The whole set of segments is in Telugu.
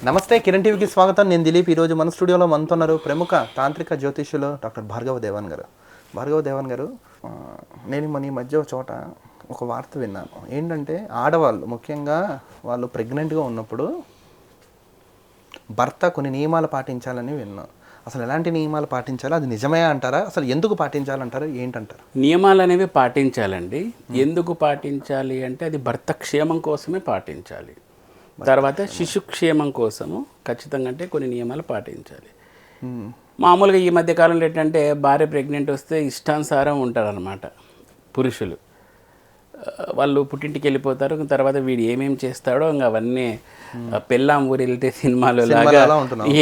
నమస్తే, కిరణ్ టీవీకి స్వాగతం. నేను దిలీప్. ఈరోజు మన స్టూడియోలో మనతో ఉన్నారు ప్రముఖ తాంత్రిక జ్యోతిష్యులు డాక్టర్ భార్గవ దేవన్ గారు. నేను ఈ మధ్య ఒక చోట ఒక వార్త విన్నాను. ఏంటంటే ఆడవాళ్ళు ముఖ్యంగా వాళ్ళు ప్రెగ్నెంట్గా ఉన్నప్పుడు భర్త కొన్ని నియమాలు పాటించాలని విన్నాను. అసలు ఎలాంటి నియమాలు పాటించాలో, అది నిజమే అంటారా? అసలు ఎందుకు పాటించాలంటారు, ఏంటంటారు? నియమాలు అనేవి పాటించాలండి. ఎందుకు పాటించాలి అంటే అది భర్త క్షేమం కోసమే పాటించాలి. తర్వాత శిశు క్షేమం కోసము ఖచ్చితంగా అంటే కొన్ని నియమాలు పాటించాలి. మామూలుగా ఈ మధ్య కాలంలో ఏంటంటే భార్య ప్రెగ్నెంట్ వస్తే ఇష్టానుసారం ఉంటారనమాట పురుషులు. వాళ్ళు పుట్టింటికి వెళ్ళిపోతారు. తర్వాత వీడు ఏమేమి చేస్తాడో ఇంకా అవన్నీ పెళ్ళాం ఊరు వెళ్తే సినిమాలో లాగా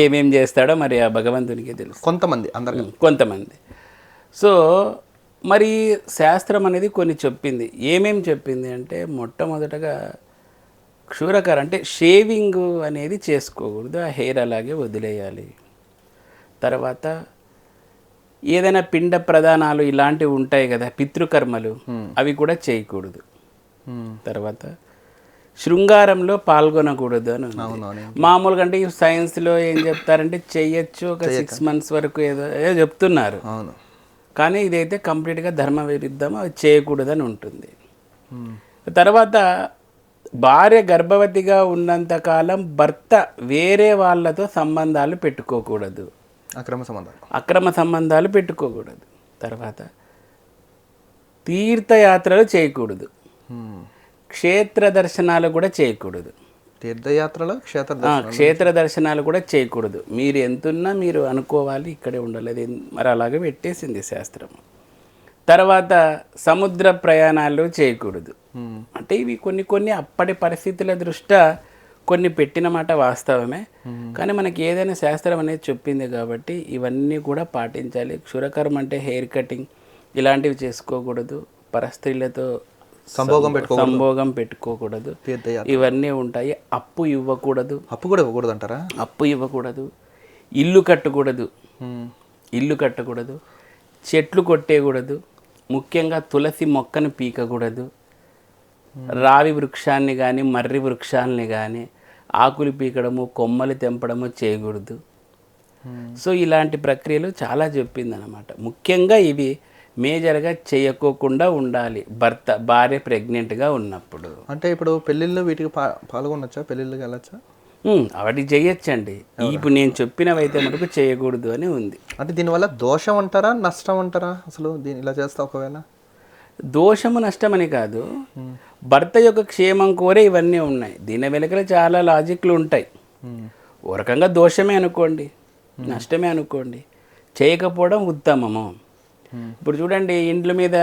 ఏమేమి చేస్తాడో మరి ఆ భగవంతునికే తెలుసు. కొంతమంది సో మరి శాస్త్రం అనేది కొన్ని చెప్పింది. ఏమేమి చెప్పింది అంటే మొట్టమొదటగా క్షూరకారం అంటే షేవింగ్ అనేది చేసుకోకూడదు, ఆ హెయిర్ అలాగే వదిలేయాలి. తర్వాత ఏదైనా పిండ ప్రదానాలు ఇలాంటివి ఉంటాయి కదా, పితృకర్మలు, అవి కూడా చేయకూడదు. తర్వాత శృంగారంలో పాల్గొనకూడదు అని మామూలుగా అంటే ఈ సైన్స్లో ఏం చెప్తారంటే చెయ్యొచ్చు ఒక 6 months వరకు ఏదో చెప్తున్నారు. కానీ ఇదైతే కంప్లీట్గా ధర్మ విరుద్ధం, అది చేయకూడదని ఉంటుంది. తర్వాత భార్య గర్భవతిగా ఉన్నంతకాలం భర్త వేరే వాళ్ళతో సంబంధాలు పెట్టుకోకూడదు, అక్రమ సంబంధాలు పెట్టుకోకూడదు. తర్వాత తీర్థయాత్రలు చేయకూడదు, క్షేత్ర దర్శనాలు కూడా చేయకూడదు. క్షేత్ర దర్శనాలు కూడా చేయకూడదు. మీరు ఎంతున్నా మీరు అనుకోవాలి ఇక్కడే ఉండాలి, అది మరి అలాగే పెట్టేసింది శాస్త్రం. తర్వాత సముద్ర ప్రయాణాలు చేయకూడదు. అంటే ఇవి కొన్ని అప్పటి పరిస్థితుల దృష్ట్యా కొన్ని పెట్టిన మాట వాస్తవమే. కానీ మనకి ఏదైనా శాస్త్రం అనేది చెప్పింది కాబట్టి ఇవన్నీ కూడా పాటించాలి. క్షురకర్మ అంటే హెయిర్ కటింగ్ ఇలాంటివి చేసుకోకూడదు, పరస్త్రీలతో సంభోగం పెట్టుకోకూడదు, ఇవన్నీ ఉంటాయి. అప్పు ఇవ్వకూడదు. అంటారా? అప్పు ఇవ్వకూడదు. ఇల్లు కట్టకూడదు. చెట్లు కొట్టేయకూడదు. ముఖ్యంగా తులసి మొక్కను పీకకూడదు. రావి వృక్షాన్ని కానీ మర్రి వృక్షాలని కానీ ఆకులు పీకడము, కొమ్మలు తెంపడము చేయకూడదు. సో ఇలాంటి ప్రక్రియలు చాలా చెప్పిందనమాట. ముఖ్యంగా ఇవి మేజర్గా చేయకోకుండా ఉండాలి భార్య ప్రెగ్నెంట్గా ఉన్నప్పుడు. అంటే ఇప్పుడు పెళ్ళిళ్ళు వీటికి పాల్గొనొచ్చా? పెళ్ళిళ్ళకి వెళ్ళొచ్చా? వాటి చేయొచ్చండి. ఇప్పుడు నేను చెప్పినవైతే మటుకు చేయకూడదు అని ఉంది. అంటే దీనివల్ల దోషం అంటారా, నష్టం అంటారా? అసలు దీని ఇలా చేస్తా ఒకవేళ దోషము నష్టమని కాదు, భర్త యొక్క క్షేమం కోరే ఇవన్నీ ఉన్నాయి. దీని వెనుకల చాలా లాజిక్లు ఉంటాయి. ఓ రకంగా దోషమే అనుకోండి, నష్టమే అనుకోండి, చేయకపోవడం ఉత్తమము. ఇప్పుడు చూడండి, ఇండ్ల మీద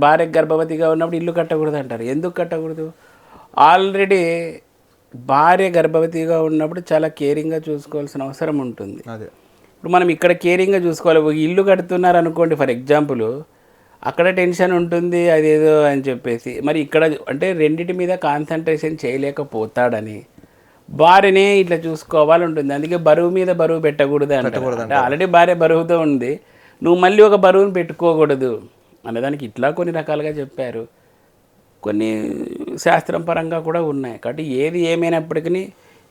భార్య గర్భవతిగా ఉన్నప్పుడు ఇల్లు కట్టకూడదు అంటారు. ఎందుకు కట్టకూడదు? ఆల్రెడీ భార్య గర్భవతిగా ఉన్నప్పుడు చాలా కేరింగ్గా చూసుకోవాల్సిన అవసరం ఉంటుంది. ఇప్పుడు మనం ఇక్కడ కేరింగ్గా చూసుకోవాలి. ఇల్లు కడుతున్నారు అనుకోండి ఫర్ ఎగ్జాంపుల్, అక్కడ టెన్షన్ ఉంటుంది అదేదో అని చెప్పేసి, మరి ఇక్కడ అంటే రెండింటి మీద కాన్సన్ట్రేషన్ చేయలేకపోతాడని భార్యనే ఇట్లా చూసుకోవాలి ఉంటుంది. అందుకే బరువు మీద బరువు పెట్టకూడదు అంటే ఆల్రెడీ భార్య బరువుతో ఉంది, నువ్వు మళ్ళీ ఒక బరువును పెట్టుకోకూడదు అనేదానికి ఇట్లా కొన్ని రకాలుగా చెప్పారు. కొన్ని శాస్త్రం పరంగా కూడా ఉన్నాయి. కాబట్టి ఏది ఏమైనప్పటికీ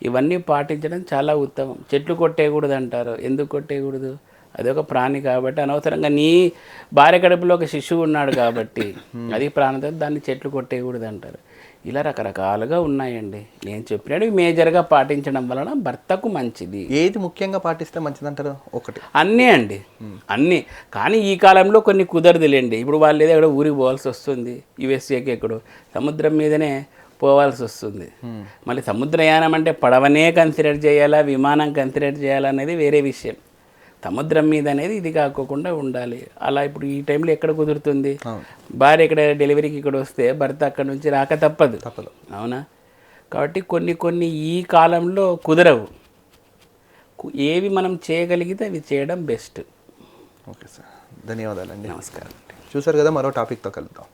ఇవన్నీ పాటించడం చాలా ఉత్తమం. చెట్లు కొట్టేయకూడదు అంటారు. ఎందుకు కొట్టేయకూడదు? అదొక ప్రాణి కాబట్టి, అనవసరంగా నీ భార్య కడుపులో ఒక శిశువు ఉన్నాడు కాబట్టి అది ప్రాణం, దాన్ని చెట్లు కొట్టేయకూడదు అంటారు. ఇలా రకరకాలుగా ఉన్నాయండి. నేను చెప్పినట్టు మేజర్గా పాటించడం వలన భర్తకు మంచిది. ఏది ముఖ్యంగా పాటిస్తే మంచిది అంటారు? ఒకటి అన్నీ అండి, అన్నీ. కానీ ఈ కాలంలో కొన్ని కుదరదులేండి. ఇప్పుడు వాళ్ళు ఏదో ఎక్కడో ఊరికి పోవాల్సి వస్తుంది, యుఎస్ఏకి ఎక్కడో సముద్రం మీదనే పోవాల్సి వస్తుంది. మళ్ళీ సముద్రయానం అంటే పడవనే కన్సిడర్ చేయాలా, విమానం కన్సిడర్ చేయాలా అనేది వేరే విషయం. సముద్రం మీద అనేది ఇది కాకోకుండా ఉండాలి. అలా ఇప్పుడు ఈ టైంలో ఎక్కడ కుదురుతుంది? భార్య ఇక్కడ డెలివరీకి ఇక్కడ వస్తే భర్త అక్కడ నుంచి రాక తప్పదు. అవునా? కాబట్టి కొన్ని ఈ కాలంలో కుదరవు. ఏవి మనం చేయగలిగితే అవి చేయడం బెస్ట్. ఓకే సార్, ధన్యవాదాలండి. నమస్కారం. చూసారు కదా, మరో టాపిక్తో కలుద్దాం.